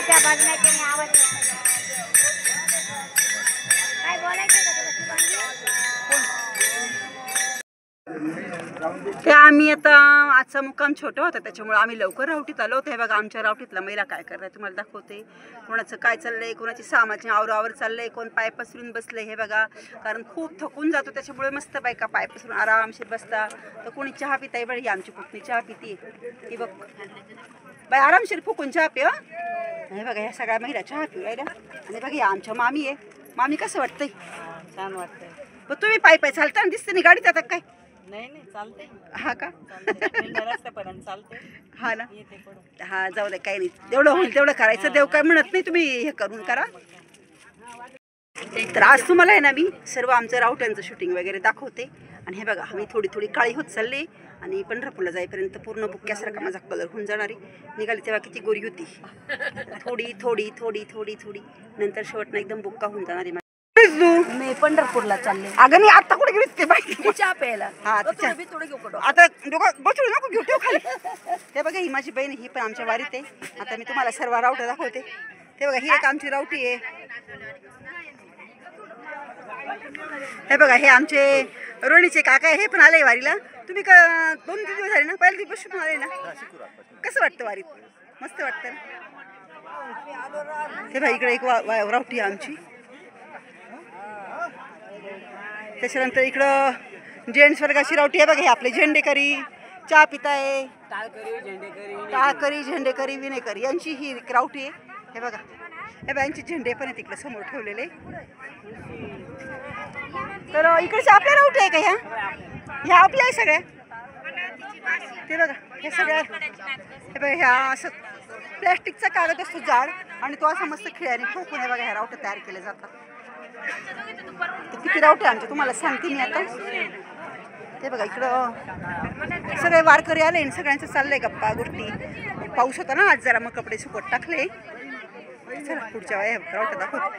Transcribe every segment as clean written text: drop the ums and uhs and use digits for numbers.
त्या बाजूला त्यांनी आवाज काय बोलायचं का तुला शुभांगी? ते आम्ही आता आजचा मुक्काम छोटा होता त्याच्यामुळे आम्ही लवकर रावटीत आलो होतो. हे बघा आमच्या रावटीतला महिला काय करतात तुम्हाला दाखवते. कोणाचं काय चाललंय, कोणाची सामाची आवरावर चाललंय, कोण पाय पसरून बसलंय. हे बघा कारण खूप थकून जातो त्याच्यामुळे मस्त बायका पाय पसरून आरामशीर बसता. तर कोणी चहा पिताय बरं, ही आमची पुतणी चहा पिती. ही बघ बाय आरामशीर फुकून चहा पि. हे बघा ह्या सगळ्या महिला चहा पिऊ राहिल्या. आणि बघा या आमच्या मामी आहे. मामी कसं वाटतंय? छान वाटतंय. मग तुम्ही पाय पाय चालता ना, दिसते नाही गाडीत आता काय? नाही नाही चालते. हा का? रस्त्यापर्यंत चालते. हा ना. हा जाऊ दे काही नाही, तेवढं होईल तेवढं करायचं. देव काय म्हणत नाही तुम्ही हे करून करा. तर आज तुम्हाला आहे ना मी सर्व आमचं रावट्यांचं शूटिंग वगैरे दाखवते. आणि हे बघा आम्ही थोडी थोडी काळी होत चालले आणि पंढरपूरला जाईपर्यंत पूर्ण बुक्क्यासारखा माझा कलर होऊन जाणारी. निघाली तेव्हा किती गोरी होती. थोडी थोडी थोडी थोडी थोडी नंतर शेवटनं एकदम बुक्का होऊन जाणारी. मी पंढरपूरला चालले. अगं मी आता कुठे गेली ते बाई चहा प्यायला. हा आता डोकं बसू नको घेऊ ठेव खाली. हे बघा ही माझी बहीण, ही पण आमच्या वारीत आहे. आता मी तुम्हाला सर्व रावट्या दाखवते. हे बघा ही एक आमची रावटी आहे. हे बघा हे आमचे रोणीचे काका आहे, हे पण आले वारीला. तुम्ही 2-3 दिवस झाले ना, पहिल्या दिवस पण आले ना. कसं वाटतं वारीत? मस्त वाटतं ना. हे बघा इकडे एक रावटी आहे आमची. त्याच्यानंतर इकडं जेंट्स वर्गाची रावटी आहे बघा. हे आपले झेंडेकरी चहा पिताय. टाळकरी झेंडेकरी विनेकरी यांची ही रावटी आहे. हे बघा हे बघा यांचे झेंडे पण आहे तिकडे समोर ठेवलेले. तर इकडच्या आपल्या रावटी आहे का ह्या आपल्या आहे सगळ्या. ते बघा हे सगळ्या. हे बघा ह्या असं प्लॅस्टिकचा कागद असतो जाड आणि तो असा मस्त खिळ्याने ठोकून हे बघा ह्या रावट्या तयार केल्या जातात. तर किती रावट्या आमच्या तुम्हाला सांगते मी आता. ते बघा इकडं सगळे वारकरी आले आणि सगळ्यांचं चाललंय गप्पा गोष्टी. पाऊस होता ना आज जरा, मग कपडे सुकत टाकले. चला पुढच्या वेळी रावट्या दाखवतो.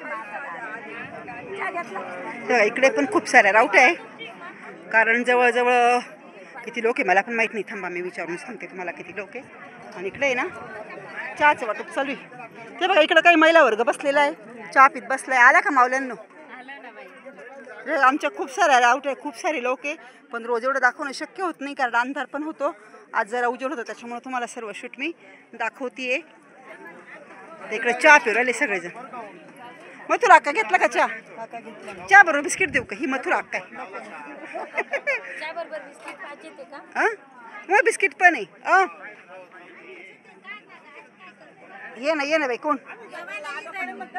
तेव्हा इकडे पण खूप साऱ्या रावट्या आहे कारण जवळजवळ किती लोक आहे मला पण माहीत नाही. थांबा मी विचारून सांगते तुम्हाला किती लोक आहे. आणि इकडे आहे ना चहाचं वाटप चालू आहे. ते बघा इकडं काही महिला वर्ग बसलेला आहे, चहा पित बसलाय. आल्या का मावल्यांनो? आमच्या खूप साऱ्या रावट्या आहे, खूप सारे लोक आहे. पण रोज एवढं दाखवणं शक्य होत नाही कारण अंधार पण होतो. आज जरा उजेड होतं त्याच्यामुळे तुम्हाला सर्व शूट मी दाखवतीये. इकडे चहा पिऊ राहिले सगळेजण. मथुरा अक्का घेतला का चहा? चहा बरोबर बिस्किट देऊ का? ही मथुरा अक्का आहे. मग बिस्किट पण आहे. ये ना बाई कोण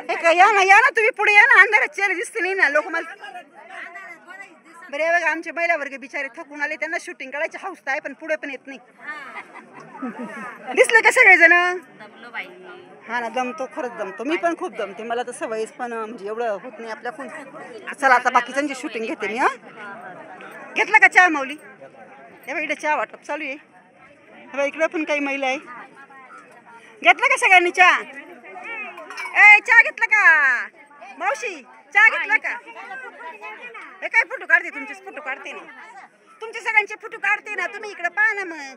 हे का? या ना तुम्ही पुढे या ना. अंधारात चेहरे दिसते नाही ना लोक मला. बरे बघा आमचे महिला वर्ग बिचारे थकून आले, त्यांना शूटिंग काढायची हौस आहे पण पुढे पण येत नाही. दिसले का सगळेजण? हा ना दमतो, खरंच दमतो. मी पण खूप दमते, मला तर सवयच पण म्हणजे एवढं होत नाही आपल्याकडून. चला आता बाकीच्यांची शूटिंग घेते मी. घेतला का चहा माऊली? हे बघा इकडे चहा वाटप चालू आहे. हे बघा इकडे पण काही महिला आहे. घेतला का सगळ्यांनी चहा? चहा घेतला का मावशी? चहा घेतला का? हे काय फोटो काढते? तुमचेच फोटो काढते ना, तुमचे सगळ्यांचे फोटो काढते ना. तुम्ही इकडे पहा ना, मग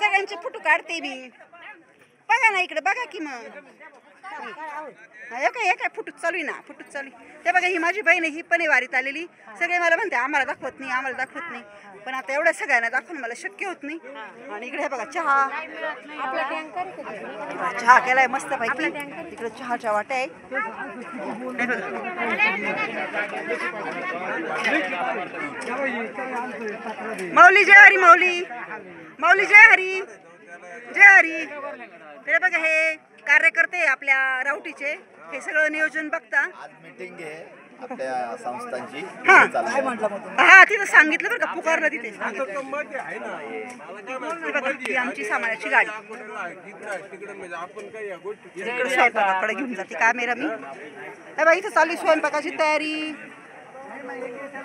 सगळ्यांचे फोटो काढते मी. बघा ना इकडे बघा की मग. हे काय फोटो चालू आहे ना, फोटो चालू आहे. ते बघा ही माझी बहीण आहे, ही पण आहे वारीत आलेली. सगळे मला म्हणते आम्हाला दाखवत नाही. पण आता एवढ्या सगळ्यांना दाखवणं मला शक्य होत नाही. आणि इकडे बघा चहा केलाय मस्त पैकी. इकडे चहाच्या वाट्या आहे. माऊली जय हरी, माऊली जय हरी, जय हरी. ते बघा हे कार्यकर्ते आपल्या रावटीचे हे सगळं नियोजन बघता. आज मीटिंग आहे आपल्या संस्थांची. हा तिथं सांगितलं बरं का, पुकारलं तिथे. आमची सामानाची गाडी स्वयंपाकाकडे घेऊन जाते कॅमेरा मी. बाई इथं चालू स्वयंपाकाची तयारी.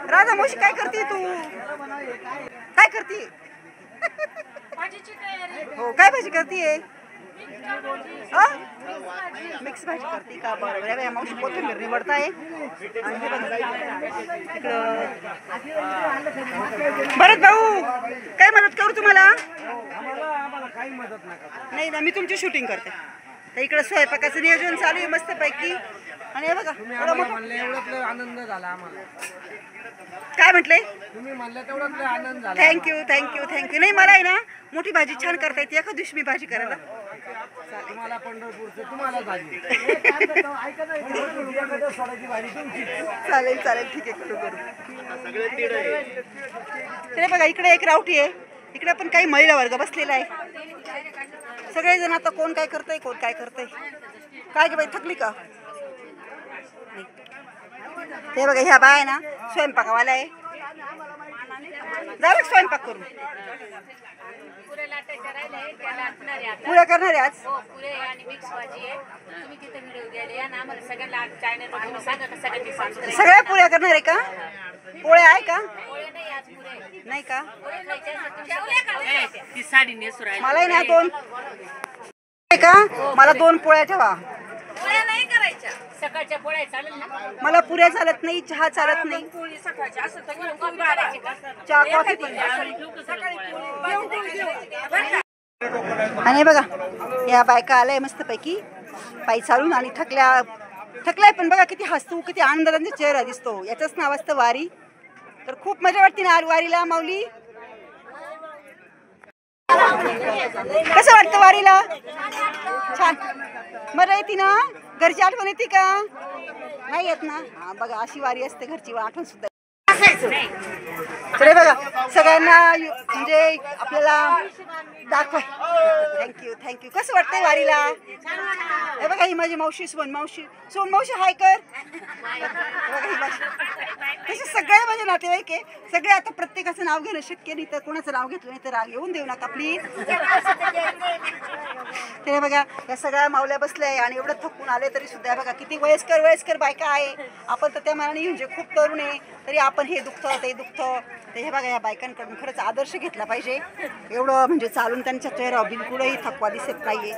राधा मावशी काय करते तू? काय करते? हो काय भाजी करते? मिक्स भाजी करते का? बरोबर मावशी कोथिंबीर निवडताय. भरत भाऊ काय मदत करू तुम्हाला? नाही ना मी तुमची शूटिंग करते. तर इकडे स्वयंपाकाचं नियोजन चालू आहे मस्तपैकी. आणि हे बघा एवढं मोठं. एवढं आनंद झाला आम्हाला. काय म्हटले? तुम्ही म्हणलं तेवढं आनंद झाला. Thank you thank you thank you. नाही मला आहे ना मोठी भाजी छान करता येते. एका दिवशी मी भाजी करायला. तुम्हाला पंढरपूरचं तुम्हाला भाजी. चालेल चालेल ठीक आहे, करू करू. तरी बघा इकडे एक रावटी आहे. इकडे पण काही महिला वर्ग बसलेला आहे. सगळेजण आता कोण काय करतंय कोण काय करतंय. काय गे बाई थकली का? ते बघा ह्या बाय ना स्वयंपाकावाला आहे. झालं स्वयंपाक करून पुऱ्या करणार आहे आज. सगळ्या पुऱ्या करणार आहे का? पोळ्या आहे का? नाही का? ती साडी नेसू राहिली. मलाही ना 2 का? मला 2 पोळ्या ठेवा. पोळ्या नाही करायच्या. सकाळच्या पोळ्या चालेल ना? मला पुऱ्या चालत नाही, चहा चालत नाही. पोळी सकाळची असं तर घेऊन करायची का? चहा कॉफी पण. आणि बघा या बायका आलाय मस्तपैकी पायी चालून आणि थकलाय पण बघा किती हसतो, किती आनंदाचा चेहरा दिसतो. याचंच नाव असतं वारी. तर खूप मजा वाटते ना वारीला माऊली. कसं वाटतं वारीला? छान मजा येते ना? घरची आठवण येते का? नाही येत ना? हा बघा अशी वारी असते, घरची आठवण सुद्धा. तर बघा सगळ्यांना म्हणजे आपल्याला दाखवा. Thank you thank you. कसं वाटतंय वारीला? हे बघा ही माझी मावशी सोन मावशी हाय कर. तसे सगळे माझे नातेवाईक आहे. सगळे आता प्रत्येकाचं नाव घेणं शक्य नाही, तर कोणाचं नाव घेतलं नाही तर राग येऊन देऊ नका प्लीज. ते बघा या सगळ्या मावल्या बसल्या आहे आणि एवढं थकून आले तरी सुद्धा बघा किती वयस्कर बायका आहे. आपण तर त्या मनाने म्हणजे खूप तरुण आहे तरी आपण हे दुखतं ते दुखतं. तर हे बघा या बायकांकडून खरंच आदर्श घेतला पाहिजे. एवढं म्हणजे चालून त्यांच्या चेहऱ्यावर बिलकुलही थकवा दिसत नाहीये.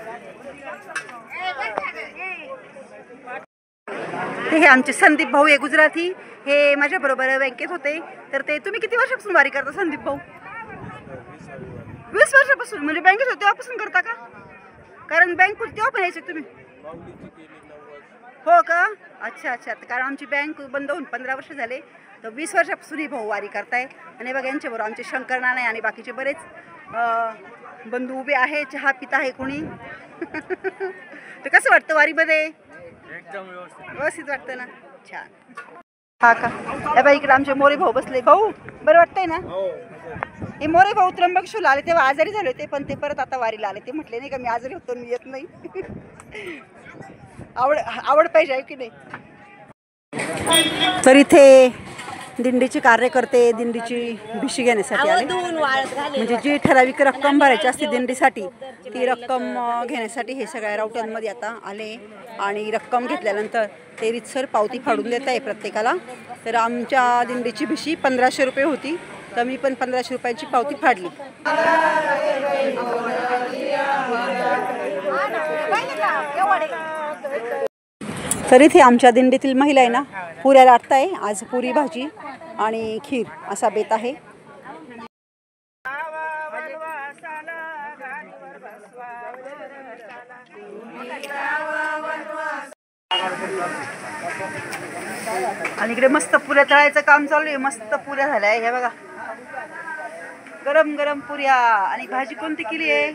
हे आमचे संदीप भाऊ आहे गुजराती. हे माझ्या बरोबर बँकेत होते. तर ते तुम्ही किती वर्षापासून वारी करता संदीप भाऊ? 20 वर्षापासून. म्हणजे बँकेत होते तेव्हापासून करता का? कारण बँक तेव्हा पण यायचे तुम्ही? हो का? अच्छा अच्छा. कारण आमची बँक बंद होऊन 15 वर्ष झाले. तर 20 वर्षापासून ही भाऊ वारी करताय. आणि बघा यांच्याबरोबर आमचे शंकर नाना आणि बाकीचे बरेच बंधू उभे आहे. चहा पिता आहे कोणी. तर कसं वाटतं वारीमध्ये? एकदम व्यवस्थित वाटतं ना? छान. हा का? हे बाई इकडे आमचे मोरे भाऊ बसले. भाऊ बरं वाटतंय ना? हे मोरे भाऊ त्र्यंबकेश्वरला आले तेव्हा आजारी झाले होते, पण ते परत आता वारीला आले. ते म्हटले नाही का मी आजारी होतो मी येत नाही. आवड पाहिजे आहे की नाही? तर इथे दिंडीचे कार्यकर्ते दिंडीची भिशी घेण्यासाठी आले. म्हणजे जी ठराविक रक्कम भरायची असते दिंडीसाठी ती रक्कम घेण्यासाठी हे सगळ्या रावट्यांमध्ये आता आले. आणि रक्कम घेतल्यानंतर ते रीतसर पावती फाडून देत आहे प्रत्येकाला. तर आमच्या दिंडीची भिशी 1500 रुपये होती. तर मी पण 1500 रुपयाची पावती फाडली. तर इथे आमच्या दिंडीतील महिला आहे ना पुऱ्या लाटताय. आज पुरी भाजी आणि खीर असा बेत आहे. आणि इकडे मस्त पुऱ्या तळायचं काम चालू आहे. मस्त पुऱ्या झाल्या आहे. हे बघा गरम गरम पुऱ्या. आणि भाजी कोणती केली आहे?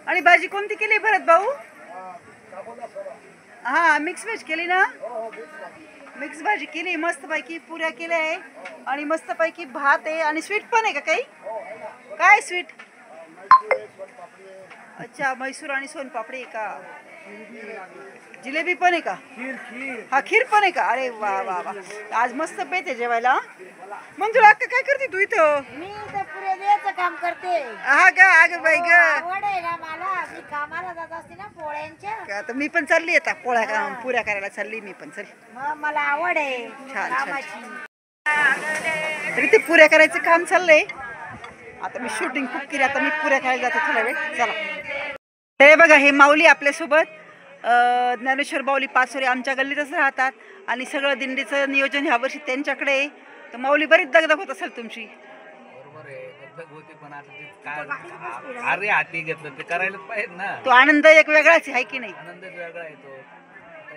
आणि भाजी कोणती केली भरत भाऊ? हा मिक्स व्हेज केली ना? मिक्स भाजी केली मस्तपैकी. पुऱ्या केल्या आहे आणि मस्तपैकी भात आहे. आणि स्वीट पण आहे का काही? काय स्वीट? अच्छा म्हैसूर आणि सोनपापडी आहे का? जिलेबी पण आहे का? हा खीर पण आहे का? अरे वा वा वा. आज मस्त बेत आहे जेवायला. मंजुळा अक्का काय करते तू इथं? मी इथं पुऱ्या द्यायचं काम करते. हा का? अगं बाई ग. आवड आहे ना मला. मी कामाला जात असते ना पोळ्यांच्या. आता मी पण चालली आता पुऱ्या करायला चालली मी पण. चल मग मला आवड आहे छान छान. कामाची. तरी ते पुऱ्या करायचं काम चाललंय. आता मी शूटिंग खूप केली. आता मी पुऱ्या खायला जाते थोडा वेळ. चला. हे बघा हे माऊली आपल्यासोबत ज्ञानेश्वर माऊली पाचोरे आमच्या गल्लीतच राहतात. आणि सगळं दिंडीचं नियोजन ह्यावर्षी त्यांच्याकडे आहे. तर माऊली बरीच दगदग होत असेल तुमची? बरोबर आहे. दगदग होती पण आता ते काय अरे हाती घेतलं ते करायलाच पाहिजे ना. तो आनंद एक वेगळाच आहे की नाही. आनंदच वेगळा येतो.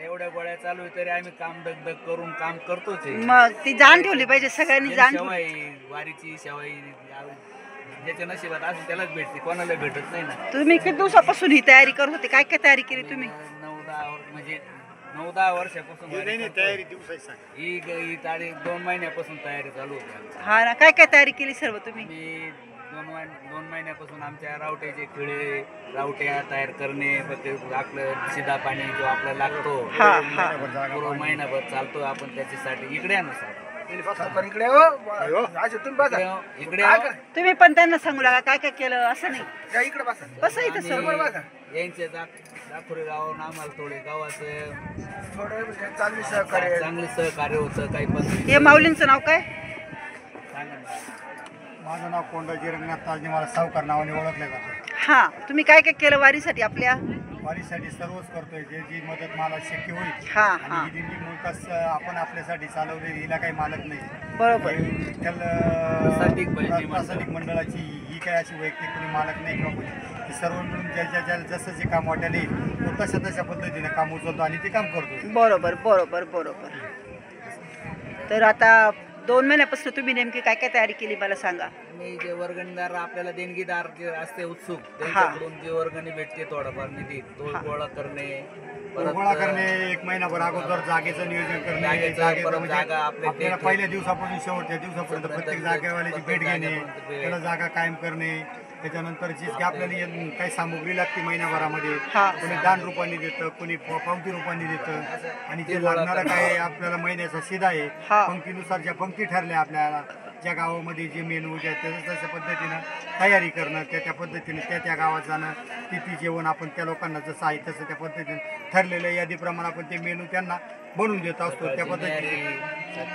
एवढ्या गोळ्या चालू आहे तरी आम्ही काम दगदग करून काम करतोच आहे. मग ती जाण ठेवली पाहिजे सगळ्यांनी, जाण ठेवली. शेवाई वारीची शेवाई ज्याच्या नशिबात असं त्यालाच भेटते, कोणाला भेटत नाही ना. तुम्ही किती दिवसापासून ही तयारी करत होते, काय काय तयारी केली तुम्ही? 9-10 वर्षापासून ही तारीख 2 महिन्यापासून तयारी चालू होती. हा ना, काय काय तयारी केली सर्व तुम्ही? मी 2 महिन्यापासून आमच्या रावट्याचे खिळे रावट्या तयार करणे, आपलं शिदा पाणी जो आपल्याला लागतो पूर्ण महिनाभर चालतो आपण त्याच्यासाठी. इकडे ना सर, इकडे तुम्ही पण त्यांना सांगू लागा काय काय केलं, असं नाही कसं इथं सर्व यांचे दाखोरे गावावरून आम्हाला थोडे गावाचं चांगली सहकार्य चांगले सहकार्य होतं. काही पण हे माऊलींचं नाव काय? माझं नाव कोंडाजी रंगनाथ ताजने, मला सावकार नावाने ओळखलं जातं. हा, तुम्ही काय काय केलं वारीसाठी आपल्या? वारीसाठी सर्वच करतोय, जे जी मदत मला शक्य होईल. हा आणि हा ही दिंडी मुळकास आपण आपल्यासाठी चालवली, हिला काही मालक नाही. बरोबर. प्रासादिक मंडळाची ही काही अशी वैयक्तिक कोणी मालक नाही किंवा कोणी, सर्व मिळून ज्याच्या जसं जे काम वाटेल तो तशा पद्धतीने काम उचलतो आणि ते काम करतो. बरोबर बरोबर बरोबर. तर आता 2 महिन्यापासून तुम्ही नेमकी काय काय तयारी केली मला सांगा. मी जे वर्गणीदार आपल्याला देणगीदार जे असते उत्सुक त्यांच्याकडून जे वर्गणी भेटते थोडाफार निधी तो गोळा करणे, गोळा करणे, 1 महिनाभर अगोदर जागेचं नियोजन करणे, जागा आपल्याला पहिल्या दिवसापासून शेवटच्या दिवसापर्यंत प्रत्येक जागेवाल्याची भेट घेणे, त्याला जागा कायम करणे, त्याच्यानंतर जी आपल्याला काही सामुग्री लागते महिन्याभरामध्ये, कोणी दान रूपाने देतं, कोणी पावती रूपाने देतं, आणि जे लागणारं काय आपल्याला महिन्याचा शिदा आहे पंक्तीनुसार ज्या पंक्ती ठरल्या आपल्याला ज्या गावामध्ये जे मेनू ज्या तशा पद्धतीनं तयारी करणं, त्या पद्धतीने त्या गावात जाणं, तिथे जेवण आपण त्या लोकांना जसं आहे तसं त्या पद्धतीने ठरलेल्या यादीप्रमाणे आपण ते मेनू त्यांना बनवून देत असतो त्या पद्धतीने.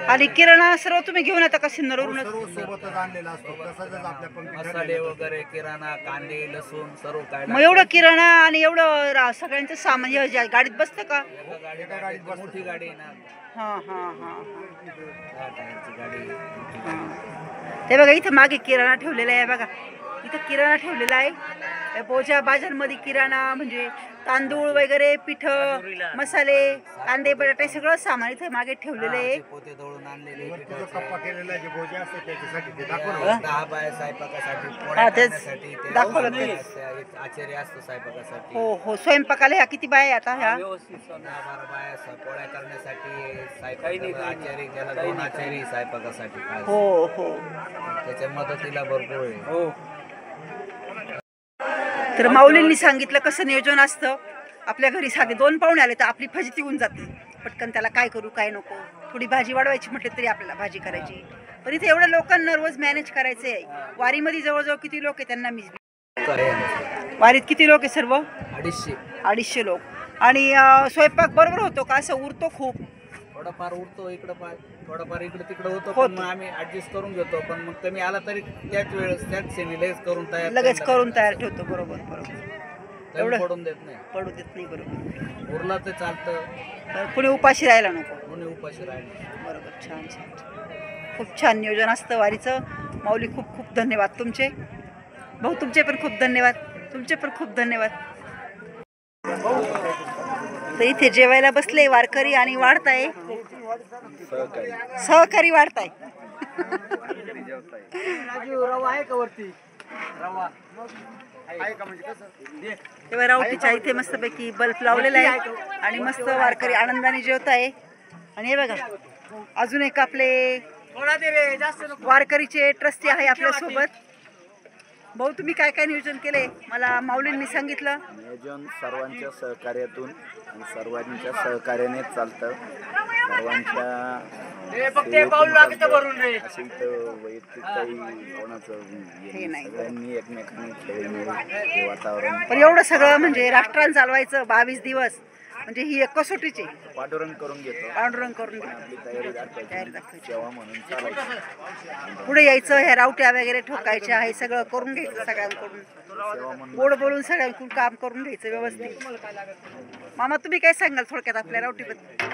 आणि किराणा सर्व तुम्ही घेऊन येता का सिन्नरवरून? सर्व सोबतच आणलेला असतो, तसंच आपल्या पंक्ती मसाले वगैरे किराणा कांदे लसूण सर्व काय. मग एवढं किराणा आणि एवढं सगळ्यांचं सामान गाडीत बसतं का? एका गाडीत मोठी गाडी आहे ना. हा हा हा 10 टायरची गाडी. ते बघा इथं मागे किराणा ठेवलेला आहे, बघा इथं किराणा ठेवलेला आहे. बोजा बाजारमध्ये किराणा म्हणजे तांदूळ वगैरे, पीठ, मसाले, कांदे, बटाटे सगळं सामान इथे मागे ठेवलेलं आहे. पोते दळून आणलेले कप्पा केलेला जे भोजे असते त्याच्यासाठी ते 10 बाया स्वयंपाकासाठी दाखवलं ते. आचार्य असतो स्वयंपाकासाठी. हो हो, स्वयंपाकाला ह्या किती बाया आता ह्या? 10-12 बाया पोळ्या करण्यासाठी आचार्य, त्याला 2 आचार्य स्वयंपाकासाठी. हो हो, त्याच्या मदतीला भरपूर आहे. तर माऊलींनी सांगितलं कसं नियोजन असतं. आपल्या घरी साधे 2 पाहुणे आले तर आपली फजिती होऊन जाते, पटकन त्याला काय करू काय नको, थोडी भाजी वाढवायची म्हटलं तरी आपल्याला भाजी करायची, पण इथे एवढ्या लोकांना रोज मॅनेज करायचं आहे. वारीमध्ये जवळजवळ किती लोक आहे त्यांना मी वारीत किती लोक आहे सर्व? 250 लोक. आणि स्वयंपाक बरोबर होतो का, असं उरतो खूप? थोडाफार उरतो, थोडंफार इकडे तिकडे होतो, पण मग आम्ही ऍडजस्ट करून घेतो. पण मग कमी आला तरी त्याच वेळेस त्याच क्षणी लगेच करून तयार ठेवतो. बरोबर बरोबर, एवढं पडून देत नाही, पडू देत नाही. बरोबर, उरला तर चालतं, कुणी उपाशी राहायला नको. कोणी उपाशी राहिलं. बरोबर, छान छान, खूप छान नियोजन असतं वारीचं. माऊली खूप खूप धन्यवाद तुमचे. भाऊ तुमचे पण खूप धन्यवाद, तुमचे पण खूप धन्यवाद. तर इथे जेवायला बसले वारकरी आणि वाढताय सहकारी वाढताय. रवा आहे का वरती? रवा तेव्हा रावटीच्या इथे मस्तपैकी बल्ब लावलेला आहे आणि मस्त वारकरी आनंदाने जेवत आहे. आणि हे बघा अजून एक आपले वारकरीचे ट्रस्टी आहे आपल्या सोबत. भाऊ तुम्ही काय काय नियोजन केले मला माऊलींनी सांगितलं? नियोजन सर्वांच्या सहकार्यातून आणि सर्वांच्या सहकार्याने चालतं. सर्वांच्या असे इथं वैयक्तिक काही कोणाचं हे नाही, सगळ्यांनी एकमेकांनी खेळणे वातावरण. पण एवढं सगळं म्हणजे राष्ट्रान चालवायचं 22 दिवस म्हणजे ही एक कसोटीची पांडुरंग करून घेतो. पांडुरंग करून घेतो. आपली तयारी दाखवायची, सेवा म्हणून चालायची. पुढे यायचं, ह्या रावट्या वगैरे ठोकायच्या हे सगळं करून घ्यायचं सगळ्यांकडून, गोड बोलून सगळ्यांकडून काम करून घ्यायचं व्यवस्थित. मामा तुम्ही काय सांगाल थोडक्यात आपल्या रावटीबद्दल?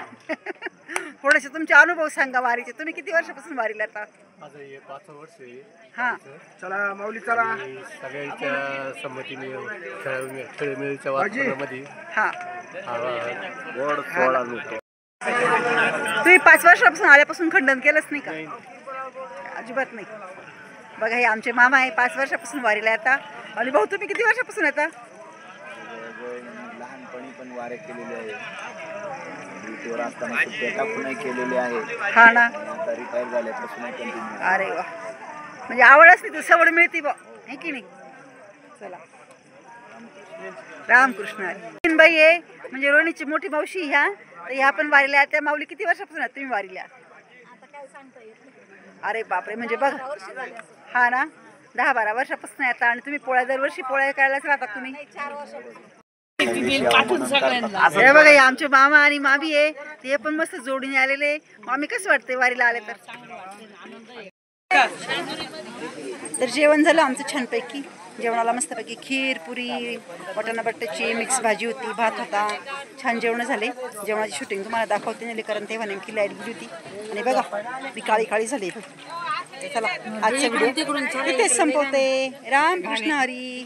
थोडेसे तुमचे अनुभव सांगा वारीचे. तुम्ही किती वर्षापासून वारीला आता? माझं हे 5 वर्ष आहे. हा चला माऊली चला. आणि सगळ्यांच्या संमतीने खेळमेळीच्या वातावरणामध्ये हा गोड सोहळा लुटतो. तुम्ही 5 वर्षापासून आल्यापासून खंडन केलंच नाही का? अजिबात नाही. बघा हे आमचे मामा आहे, 5 वर्षापासून वारीला येतात. आणि भाऊ तुम्ही किती वर्षापासून येता? लहानपणी पण वारे केलेले आहे, ड्युटीवर असताना सुट्ट्या टाकूनही केलेले आहे. हा ना. आता रिटायर झाल्यापासून कंटिन्यू. अरे वा, म्हणजे आवडच नाही तर सवड मिळते बा, है की नाही? चला रामकृष्ण हरी. बाई आहे म्हणजे रोहिणीची मोठी मावशी ह्या, तर ह्या पण वारीला त्या. माऊली किती वर्षापासून आहेत तुम्ही वारीला? अरे बापरे, म्हणजे बघा. हा ना, 10-12 वर्षापासून येतात. आणि तुम्ही पोळ्या दरवर्षी पोळ्या करायलाच राहतात तुम्ही. हे बघा हे आमचे मामा आणि मामी आहे, ते पण मस्त जोडीने आलेले. मामी कसं वाटते वारीला आले तर जेवण झालं आमचं छानपैकी. जेवणाला मस्तपैकी खीर, पुरी, वाटाणा बटाट्याची मिक्स भाजी होती, भात होता. छान जेवण झाले. जेवणाची शूटिंग तुम्हाला दाखवते नाही, कारण तेव्हा नेमकी लाईट गेली होती. आणि बघा मी काळी काळी झाली. चला आजचा व्हिडिओ इथेच संपवते. रामकृष्ण हरी.